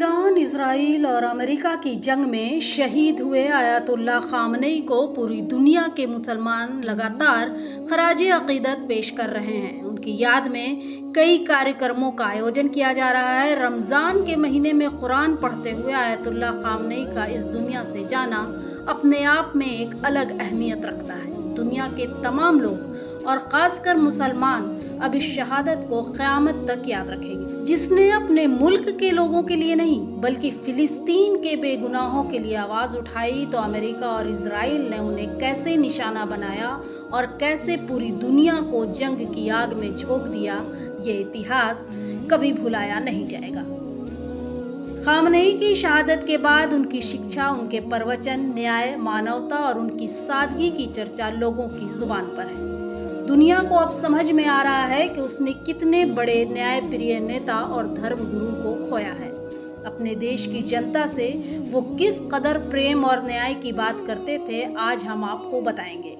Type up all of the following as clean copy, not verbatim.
Iran, Israel और America की जंग में शहीद हुए आयतुल्लाह खामनेई को पूरी दुनिया के मुसलमान लगातार खराजे अकीदत पेश कर रहे हैं। उनकी याद में कई कार्यक्रमों का आयोजन किया जा रहा है। रमज़ान के महीने में कुरान पढ़ते हुए आयतुल्लाह खामनेई का इस दुनिया से जाना अपने आप में एक अलग अहमियत रखता है। दुनिया के तमाम लोग और ख़ासकर मुसलमान अब इस शहादत को क़यामत तक याद रखेंगे, जिसने अपने मुल्क के लोगों के लिए नहीं बल्कि फ़िलिस्तीन के बेगुनाहों के लिए आवाज़ उठाई। तो अमेरिका और इजराइल ने उन्हें कैसे निशाना बनाया और कैसे पूरी दुनिया को जंग की आग में झोंक दिया, ये इतिहास कभी भुलाया नहीं जाएगा। खामनेई की शहादत के बाद उनकी शिक्षा, उनके प्रवचन, न्याय, मानवता और उनकी सादगी की चर्चा लोगों की जुबान पर है। दुनिया को अब समझ में आ रहा है कि उसने कितने बड़े न्यायप्रिय नेता और धर्मगुरु को खोया है। अपने देश की जनता से वो किस कदर प्रेम और न्याय की बात करते थे, आज हम आपको बताएंगे।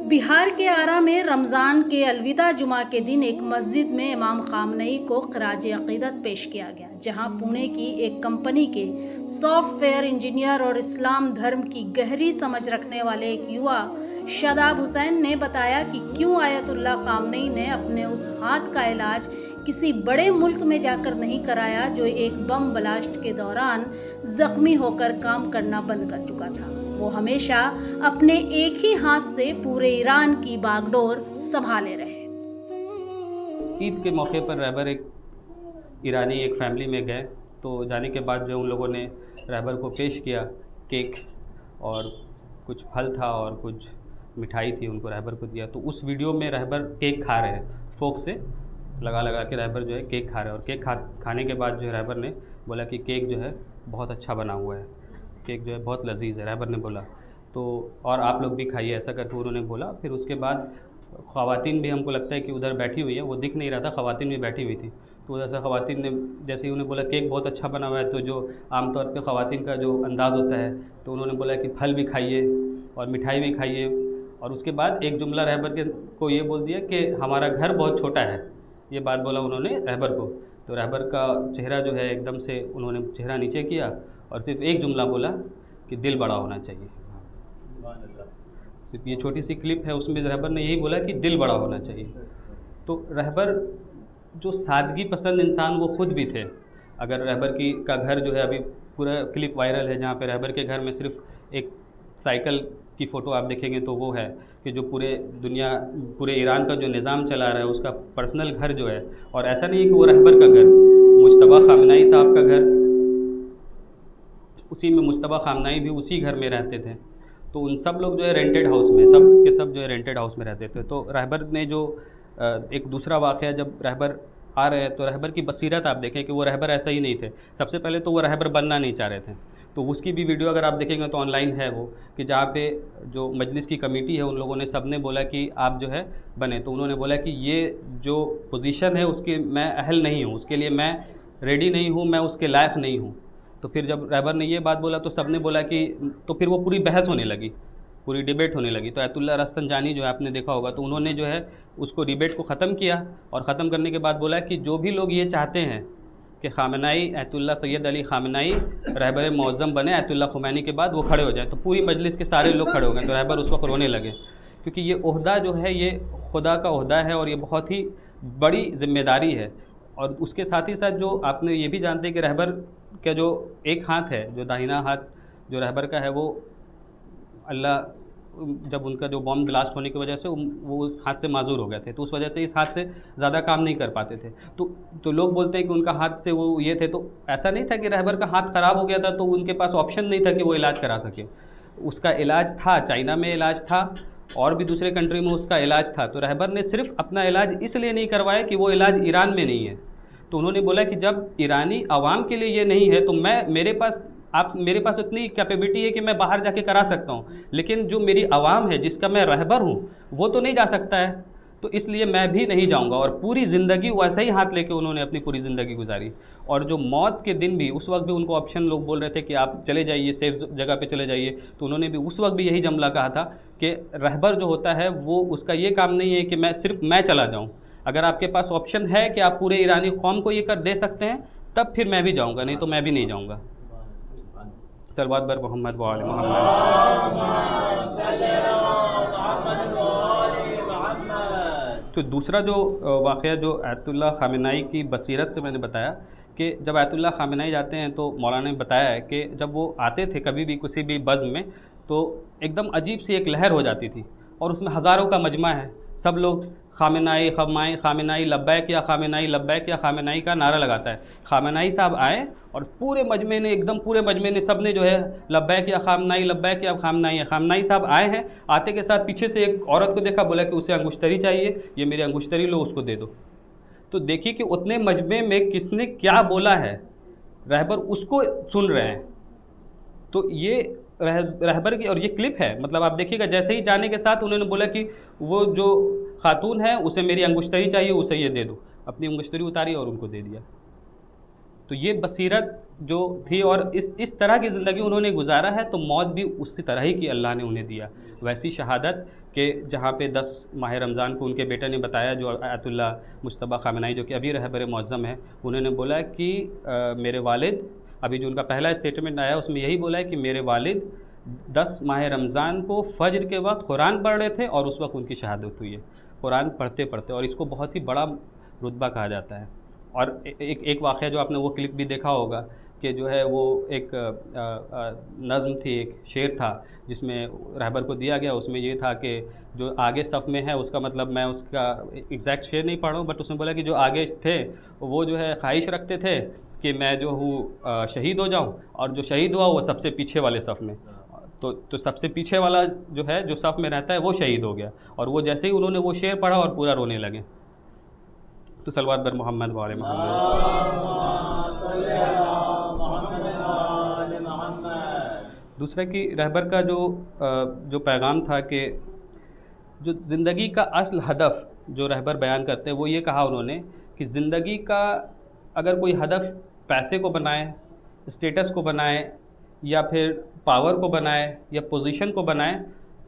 बिहार के आरा में रमज़ान के अलविदा जुमा के दिन एक मस्जिद में इमाम खामनेई को खराज अकीदत पेश किया गया, जहां पुणे की एक कंपनी के सॉफ्टवेयर इंजीनियर और इस्लाम धर्म की गहरी समझ रखने वाले एक युवा शादाब हुसैन ने बताया कि क्यों आयतुल्लाह खामनेई ने अपने उस हाथ का इलाज किसी बड़े मुल्क में जाकर नहीं कराया जो एक बम ब्लास्ट के दौरान जख्मी होकर काम करना बंद कर चुका था। वो हमेशा अपने एक ही हाथ से पूरे ईरान की बागडोर संभाले रहे। ईद के मौके पर रहबर एक ईरानी एक फैमिली में गए, तो जाने के बाद जो उन लोगों ने रहबर को पेश किया, केक और कुछ फल था और कुछ मिठाई थी, उनको रहबर को दिया। तो उस वीडियो में रहबर केक खा रहे हैं, फोक से लगा के रहबर जो है केक खा रहे हैं। और केक खाने के बाद जो है रहबर ने बोला कि केक जो है बहुत अच्छा बना हुआ है, केक जो है बहुत लजीज है, रहबर ने बोला। तो और आप लोग भी खाइए, ऐसा करके उन्होंने बोला। फिर उसके बाद ख़वातीन भी, हमको लगता है कि उधर बैठी हुई है, वो दिख नहीं रहा था, ख़वातीन भी बैठी हुई थी। तो उधर से ख़वातीन ने जैसे ही उन्हें बोला केक बहुत अच्छा बना हुआ है, तो जो आमतौर पर ख़वातीन का जो अंदाज़ होता है, तो उन्होंने बोला कि फल भी खाइए और मिठाई भी खाइए। और उसके बाद एक जुमला रहबर के को ये बोल दिया कि हमारा घर बहुत छोटा है, ये बात बोला उन्होंने रहबर को। तो रहबर का चेहरा जो है एकदम से उन्होंने चेहरा नीचे किया और सिर्फ एक जुमला बोला कि दिल बड़ा होना चाहिए। सिर्फ ये छोटी सी क्लिप है, उसमें रहबर ने यही बोला कि दिल बड़ा होना चाहिए। तो रहबर जो सादगी पसंद इंसान वो खुद भी थे। अगर रहबर का घर जो है, अभी पूरा क्लिप वायरल है जहाँ पे रहबर के घर में सिर्फ एक साइकिल की फ़ोटो आप देखेंगे तो वो है कि जो पूरे ईरान का जो निज़ाम चला रहा है उसका पर्सनल घर जो है। और ऐसा नहीं है कि वो रहबर का घर, मुज्तबा खामनेई साहब का घर, उसी में मुज्तबा खामनेई भी उसी घर में रहते थे। तो उन सब लोग जो है रेंटेड हाउस में, सब के सब जो है रेंटेड हाउस में रहते थे। तो रहबर ने जो एक दूसरा वाक़या, जब रहबर आ रहे हैं तो रहबर की बसीरत आप देखें कि वो रहबर ऐसा ही नहीं थे। सबसे पहले तो वो रहबर बनना नहीं चाह रहे थे, तो उसकी भी वीडियो अगर आप देखेंगे तो ऑनलाइन है वो, कि जहाँ पे जो मजलिस की कमेटी है उन लोगों ने सब ने बोला कि आप जो है बने। तो उन्होंने बोला कि ये जो पोजीशन है उसकी मैं अहल नहीं हूँ, उसके लिए मैं रेडी नहीं हूँ, मैं उसके लायक नहीं हूँ। तो फिर जब रहबर ने ये बात बोला तो सब ने बोला कि, तो फिर वो पूरी बहस होने लगी, पूरी डिबेट होने लगी। तो आयतुल्लाह रस्तंजानी जो है, आपने देखा होगा, तो उन्होंने जो है उसको डिबेट को ख़त्म किया और ख़त्म करने के बाद बोला कि जो भी लोग ये चाहते हैं कि Khamenei, Ayatollah Syed Ali Khamenei रहबर मौज़म बने आयतुल्लाह खुमैनी के बाद, वो खड़े हो जाए। तो पूरी मजलिस के सारे लोग खड़े हो गए। तो रहबर उस वक्त रोने लगे, क्योंकि ये ओहदा जो है ये खुदा का ओहदा है और ये बहुत ही बड़ी ज़िम्मेदारी है। और उसके साथ ही साथ जो आपने ये भी जानते हैं कि रहबर का जो एक हाथ है, जो दाहिना हाथ जो रहबर का है, वो अल्लाह जब उनका जो बॉम्ब ब्लास्ट होने की वजह से वो उस हाथ से माजूर हो गए थे, तो उस वजह से इस हाथ से ज़्यादा काम नहीं कर पाते थे। तो लोग बोलते हैं कि उनका हाथ से वो ये थे, तो ऐसा नहीं था कि रहबर का हाथ ख़राब हो गया था तो उनके पास ऑप्शन नहीं था कि वो इलाज करा सके। उसका इलाज था, चाइना में इलाज था और भी दूसरे कंट्री में उसका इलाज था। तो रहबर ने सिर्फ अपना इलाज इसलिए नहीं करवाया कि वो इलाज ईरान में नहीं है। तो उन्होंने बोला कि जब ईरानी आवाम के लिए ये नहीं है तो मेरे पास उतनी कैपेबिलिटी है कि मैं बाहर जाके करा सकता हूँ, लेकिन जो मेरी आवाम है जिसका मैं रहबर हूँ वो तो नहीं जा सकता है, तो इसलिए मैं भी नहीं जाऊँगा। और पूरी ज़िंदगी वैसे ही हाथ लेके उन्होंने अपनी पूरी ज़िंदगी गुजारी। और जो मौत के दिन भी, उस वक्त भी उनको ऑप्शन लोग बोल रहे थे कि आप चले जाइए, सेफ जगह पे चले जाइए, तो उन्होंने भी उस वक्त भी यही जुमला कहा था कि रहबर जो होता है वो, उसका ये काम नहीं है कि सिर्फ मैं चला जाऊँ। अगर आपके पास ऑप्शन है कि आप पूरे ईरानी कौम को ये कर दे सकते हैं तब फिर मैं भी जाऊँगा, नहीं तो मैं भी नहीं जाऊँगा। सलवात बर मोहम्मद व आले मोहम्मद। तो दूसरा जो वाक़या जो आयतुल्लाह ख़ामेनाई की बसीरत से मैंने बताया कि जब आयतुल्लाह ख़ामेनाई जाते हैं तो मौलाना ने बताया है कि जब वो आते थे कभी भी किसी भी बज़्म में तो एकदम अजीब सी एक लहर हो जाती थी और उसमें हज़ारों का मजमा है, सब लोग ख़ामेनाई ख़माई ख़ामेनाई लब्बैक या ख़ामेनाई लब्बैक या ख़ामेनाई का नारा लगाता है। ख़ामेनाई साहब आए और पूरे मजमे ने एकदम पूरे मजमे ने सब ने जो है लब्बैक या लब्बैक या ख़ामेनाई साहब आए हैं। आते के साथ पीछे से एक औरत को देखा, बोला कि उसे अंगुश्तरी चाहिए, ये मेरी अंगुश्तरी लो, उसको दे दो। तो देखिए कि उतने मजमे में किसने क्या बोला है, रहबर उसको सुन रहे हैं। तो ये रहबर की और ये क्लिप है, मतलब आप देखिएगा जैसे ही जाने के साथ उन्होंने बोला कि वो जो खातून है उसे मेरी अंगुश्तरी चाहिए, उसे ये दे दो। अपनी अंगुश्तरी उतारी और उनको दे दिया। तो ये बसीरत जो थी और इस तरह की ज़िंदगी उन्होंने गुजारा है, तो मौत भी उसी तरह ही की अल्लाह ने उन्हें दिया। वैसी शहादत कि जहाँ पे 10 माह रमज़ान को उनके बेटे ने बताया, जो आयतुल्लाह मुज्तबा ख़ामेनाई जो कि अभी रहबर मुअज़्ज़म है, उन्होंने बोला कि मेरे वालिद, अभी जो उनका पहला स्टेटमेंट आया उसमें यही बोला है कि मेरे वालिद 10 माह रमज़ान को फ़ज्र के वक्त कुरान पढ़ रहे थे और उस वक्त उनकी शहादत हुई है, कुरान पढ़ते पढ़ते। और इसको बहुत ही बड़ा रुतबा कहा जाता है। और एक वाक़या जो आपने वो क्लिप भी देखा होगा कि जो है वो एक नज़्म थी, एक शेर था जिसमें रहबर को दिया गया। उसमें ये था कि जो आगे सफ़ में है, उसका मतलब मैं उसका एग्जैक्ट शेर नहीं पढ़ रहा हूँ, बट उसमें बोला कि जो आगे थे वो जो है ख्वाहिश रखते थे कि मैं जो हूँ शहीद हो जाऊँ, और जो शहीद हुआ वो सबसे पीछे वाले सफ़ में। तो सबसे पीछे वाला जो है, जो सफ़ में रहता है, वो शहीद हो गया। और वो जैसे ही उन्होंने वो शेर पढ़ा और पूरा रोने लगे। तो सलवात बर मोहम्मद व आले मोहम्मद। दूसरा कि रहबर का जो पैगाम था कि जो ज़िंदगी का असल हदफ जो रहबर बयान करते हैं, वो ये कहा उन्होंने कि ज़िंदगी का अगर कोई हदफ पैसे को बनाए, स्टेटस को बनाए, या फिर पावर को बनाए, या पोजीशन को बनाए,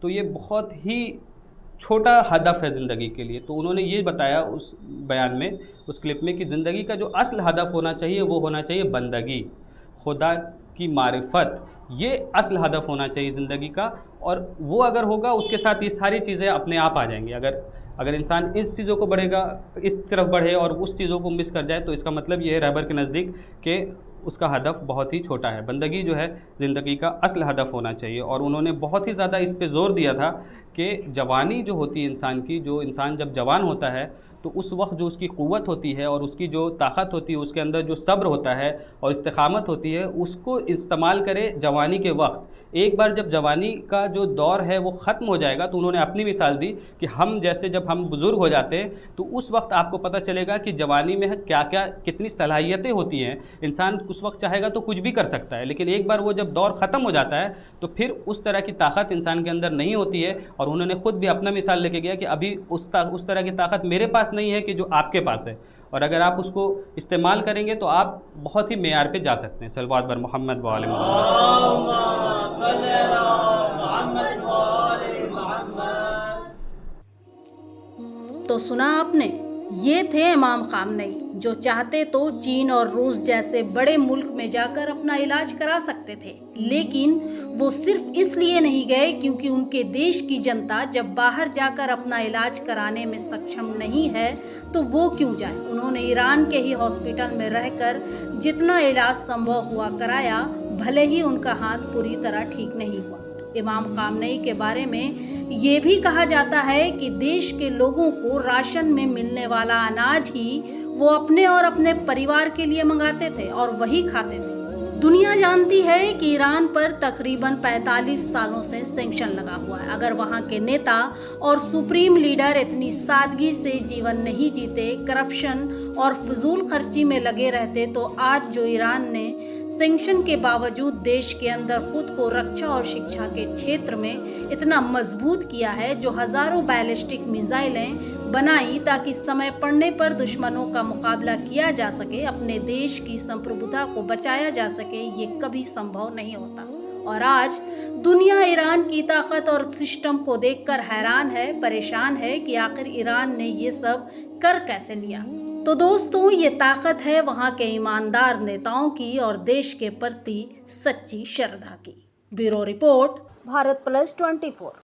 तो ये बहुत ही छोटा हदफ है ज़िंदगी के लिए। तो उन्होंने ये बताया उस बयान में, उस क्लिप में, कि ज़िंदगी का जो असल हदफ होना चाहिए वो होना चाहिए बंदगी, खुदा की मारिफत। ये असल हदफ होना चाहिए ज़िंदगी का, और वो अगर होगा उसके साथ ये सारी चीज़ें अपने आप आ जाएंगी। अगर इंसान इस चीज़ों को बढ़ेगा, इस तरफ बढ़े और उस चीज़ों को मिस कर जाए, तो इसका मतलब ये है रहबर के नज़दीक कि उसका हदफ बहुत ही छोटा है। बंदगी जो है ज़िंदगी का असल हदफ होना चाहिए। और उन्होंने बहुत ही ज़्यादा इस पे ज़ोर दिया था कि जवानी जो होती है इंसान की, जो इंसान जब जवान होता है तो उस वक्त जो उसकी क़ुव्वत होती है और उसकी जो ताकत होती है, उसके अंदर जो सब्र होता है और इस्तिक़ामत होती है, उसको इस्तेमाल करे जवानी के वक्त। एक बार जब जवानी का जो दौर है वो ख़त्म हो जाएगा, तो उन्होंने अपनी मिसाल दी कि हम जैसे जब हम बुज़ुर्ग हो जाते हैं तो उस वक्त आपको पता चलेगा कि जवानी में क्या क्या कितनी सलाहियतें होती हैं। इंसान उस वक्त चाहेगा तो कुछ भी कर सकता है, लेकिन एक बार वो जब दौर ख़त्म हो जाता है तो फिर उस तरह की ताकत इंसान के अंदर नहीं होती है। और उन्होंने ख़ुद भी अपना मिसाल लेके गया कि अभी उस तरह की ताकत मेरे पास नहीं है कि जो आपके पास है, और अगर आप उसको इस्तेमाल करेंगे तो आप बहुत ही मेयार पे जा सकते हैं। सलवात बर मोहम्मद व आले मोहम्मद। तो सुना आपने, ये थे इमाम ख़ामेनेई, जो चाहते तो चीन और रूस जैसे बड़े मुल्क में जाकर अपना इलाज करा सकते थे, लेकिन वो सिर्फ इसलिए नहीं गए क्योंकि उनके देश की जनता जब बाहर जाकर अपना इलाज कराने में सक्षम नहीं है तो वो क्यों जाए। उन्होंने ईरान के ही हॉस्पिटल में रहकर जितना इलाज संभव हुआ कराया, भले ही उनका हाथ पूरी तरह ठीक नहीं हुआ। इमाम ख़ामेनेई के बारे में ये भी कहा जाता है कि देश के लोगों को राशन में मिलने वाला अनाज ही वो अपने और अपने परिवार के लिए मंगाते थे और वही खाते थे। दुनिया जानती है कि ईरान पर तकरीबन 45 सालों से सैंक्शन लगा हुआ है। अगर वहाँ के नेता और सुप्रीम लीडर इतनी सादगी से जीवन नहीं जीते, करप्शन और फजूल खर्ची में लगे रहते, तो आज जो ईरान ने सैंक्शन के बावजूद देश के अंदर खुद को रक्षा और शिक्षा के क्षेत्र में इतना मजबूत किया है, जो हज़ारों बैलिस्टिक मिसाइलें बनाई ताकि समय पड़ने पर दुश्मनों का मुकाबला किया जा सके, अपने देश की संप्रभुता को बचाया जा सके, ये कभी संभव नहीं होता। और आज दुनिया ईरान की ताकत और सिस्टम को देखकर हैरान है, परेशान है कि आखिर ईरान ने ये सब कर कैसे लिया। तो दोस्तों, ये ताकत है वहाँ के ईमानदार नेताओं की और देश के प्रति सच्ची श्रद्धा की। Bureau report, Bharat plus 24।